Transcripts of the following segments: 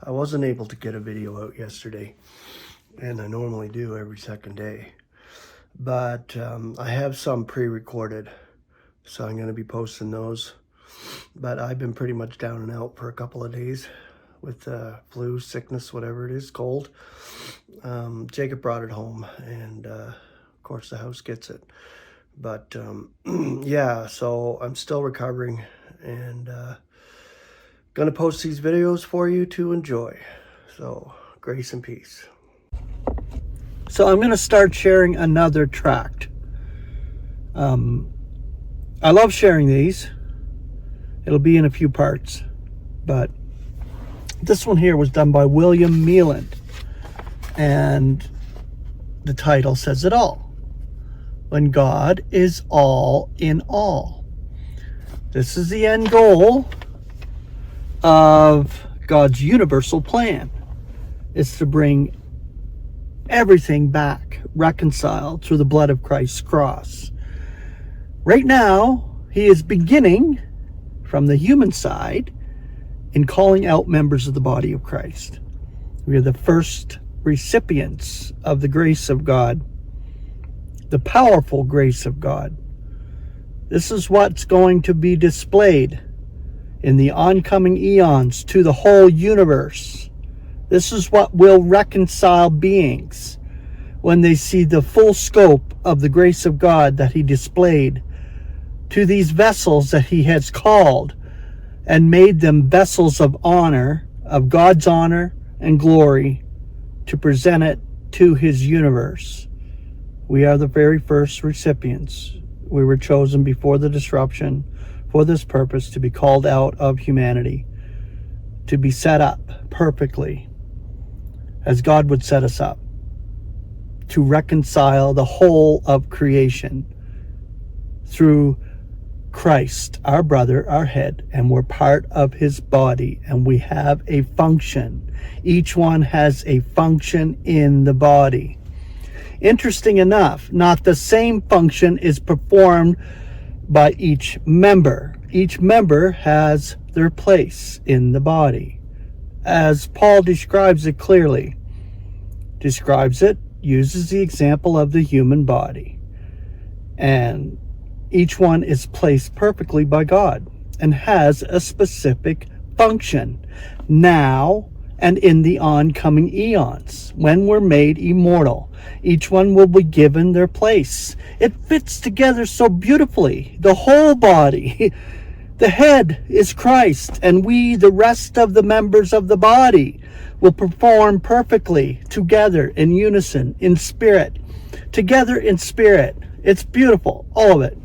I wasn't able to get a video out yesterday, and I normally do every second day. But I have some pre-recorded, so I'm going to be posting those. But I've been pretty much down and out for a couple of days with flu, sickness, whatever it is, cold. Jacob brought it home, and of course the house gets it. But yeah, so I'm still recovering, and gonna post these videos for you to enjoy. So grace and peace. So I'm gonna start sharing another tract. I love sharing these. It'll be in a few parts, but this one here was done by William Mealand, and the title says it all. When God is all in all. This is the end goal of God's universal plan. It's to bring everything back, reconciled through the blood of Christ's cross. Right now, he is beginning from the human side in calling out members of the body of Christ. We are the first recipients of the grace of God, the powerful grace of God. This is what's going to be displayed in the oncoming eons to the whole universe. This is what will reconcile beings when they see the full scope of the grace of God that he displayed to these vessels that he has called and made them vessels of honor, of God's honor and glory, to present it to his universe. We are the very first recipients. We were chosen before the disruption for this purpose, to be called out of humanity, to be set up perfectly as God would set us up, to reconcile the whole of creation through Christ, our brother, our head, and we're part of his body, and we have a function. Each one has a function in the body. Interesting enough, not the same function is performed by each member. Each member has their place in the body. As Paul describes it clearly, uses the example of the human body. And each one is placed perfectly by God and has a specific function now and in the oncoming eons. When we're made immortal, each one will be given their place. It fits together so beautifully. The whole body, the head is Christ, and we, the rest of the members of the body, will perform perfectly together in unison, in spirit. Together in spirit. It's beautiful, all of it.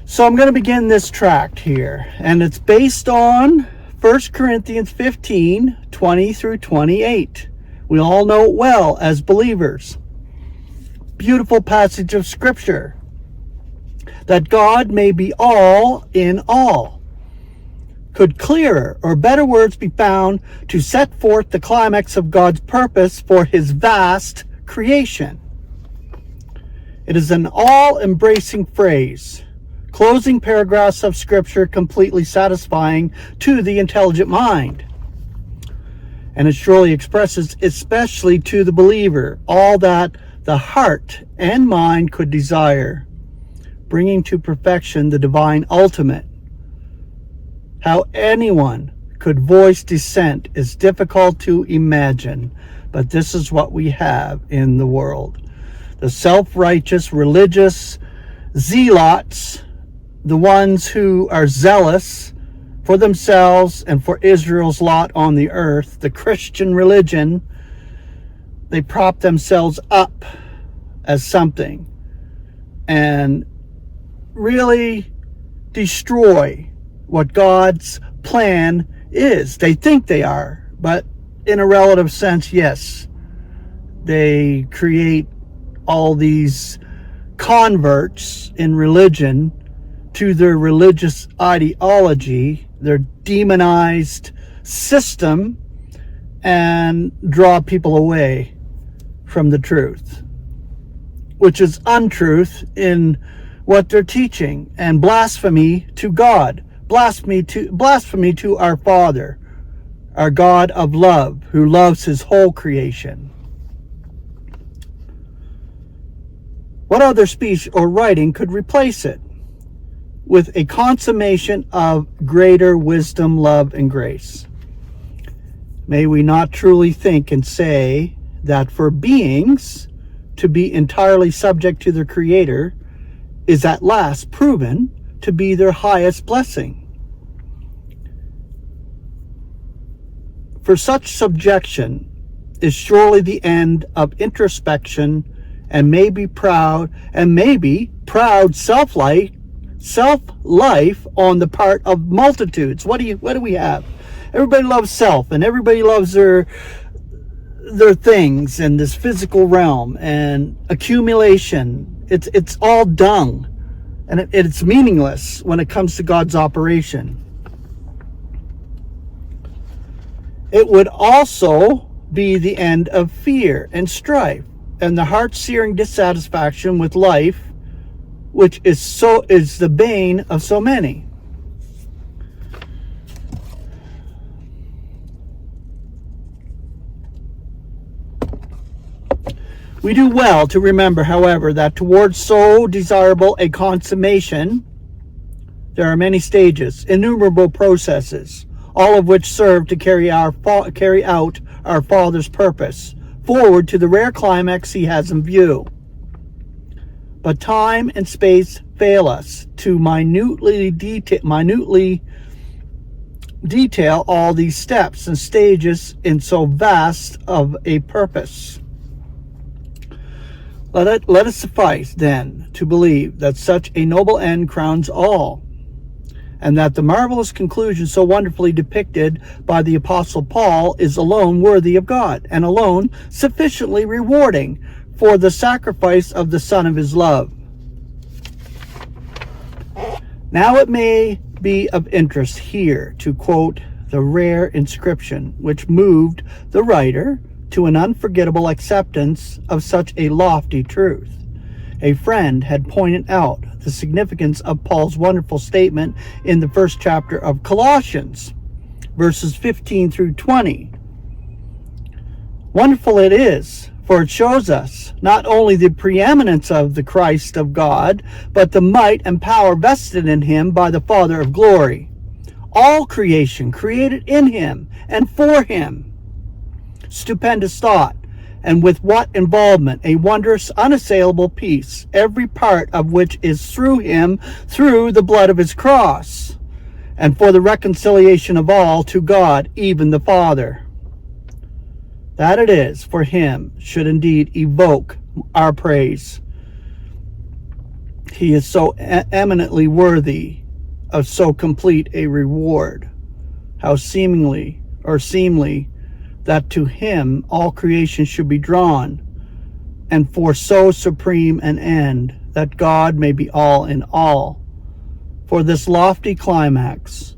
So I'm going to begin this tract here, and it's based on 1 Corinthians 15, 20 through 28. We all know it well as believers. Beautiful passage of Scripture. That God may be all in all. Could clearer or better words be found to set forth the climax of God's purpose for his vast creation? It is an all-embracing phrase. Closing paragraphs of Scripture completely satisfying to the intelligent mind. And it surely expresses, especially to the believer, all that the heart and mind could desire, bringing to perfection the divine ultimate. How anyone could voice dissent is difficult to imagine, but this is what we have in the world. The self-righteous religious zealots, the ones who are zealous for themselves and for Israel's lot on the earth, the Christian religion, they prop themselves up as something and really destroy what God's plan is. They think they are, but in a relative sense, yes. They create all these converts in religion to their religious ideology, their demonized system, and draw people away from the truth, which is untruth in what they're teaching, and blasphemy to God, blasphemy to our Father, our God of love, who loves his whole creation. What other speech or writing could replace it with a consummation of greater wisdom, love, and grace? May we not truly think and say that for beings to be entirely subject to their Creator is at last proven to be their highest blessing. For such subjection is surely the end of introspection and maybe proud self-life on the part of multitudes. What do we have? Everybody loves self, and everybody loves their things and this physical realm and accumulation. It's all dung, and it's meaningless when it comes to God's operation. It would also be the end of fear and strife and the heart-searing dissatisfaction with life, which is the bane of so many. We do well to remember, however, that towards so desirable a consummation, there are many stages, innumerable processes, all of which serve to carry out our Father's purpose, forward to the rare climax he has in view. But time and space fail us to minutely detail all these steps and stages in so vast of a purpose. Let it suffice, then, to believe that such a noble end crowns all, and that the marvelous conclusion so wonderfully depicted by the Apostle Paul is alone worthy of God, and alone sufficiently rewarding for the sacrifice of the Son of his love. Now it may be of interest here to quote the rare inscription which moved the writer to an unforgettable acceptance of such a lofty truth. A friend had pointed out the significance of Paul's wonderful statement in the first chapter of Colossians, verses 15 through 20. Wonderful it is, for it shows us not only the preeminence of the Christ of God, but the might and power vested in him by the Father of glory. All creation created in him and for him. Stupendous thought, and with what involvement, a wondrous, unassailable peace, every part of which is through him, through the blood of his cross, and for the reconciliation of all to God, even the Father. That it is for him should indeed evoke our praise. He is so eminently worthy of so complete a reward. How seemly that to him all creation should be drawn, and for so supreme an end, that God may be all in all. For this lofty climax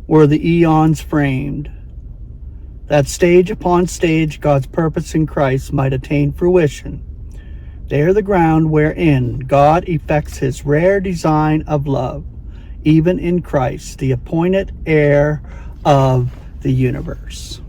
were the eons framed, that stage upon stage God's purpose in Christ might attain fruition. They are the ground wherein God effects his rare design of love, even in Christ, the appointed heir of the universe.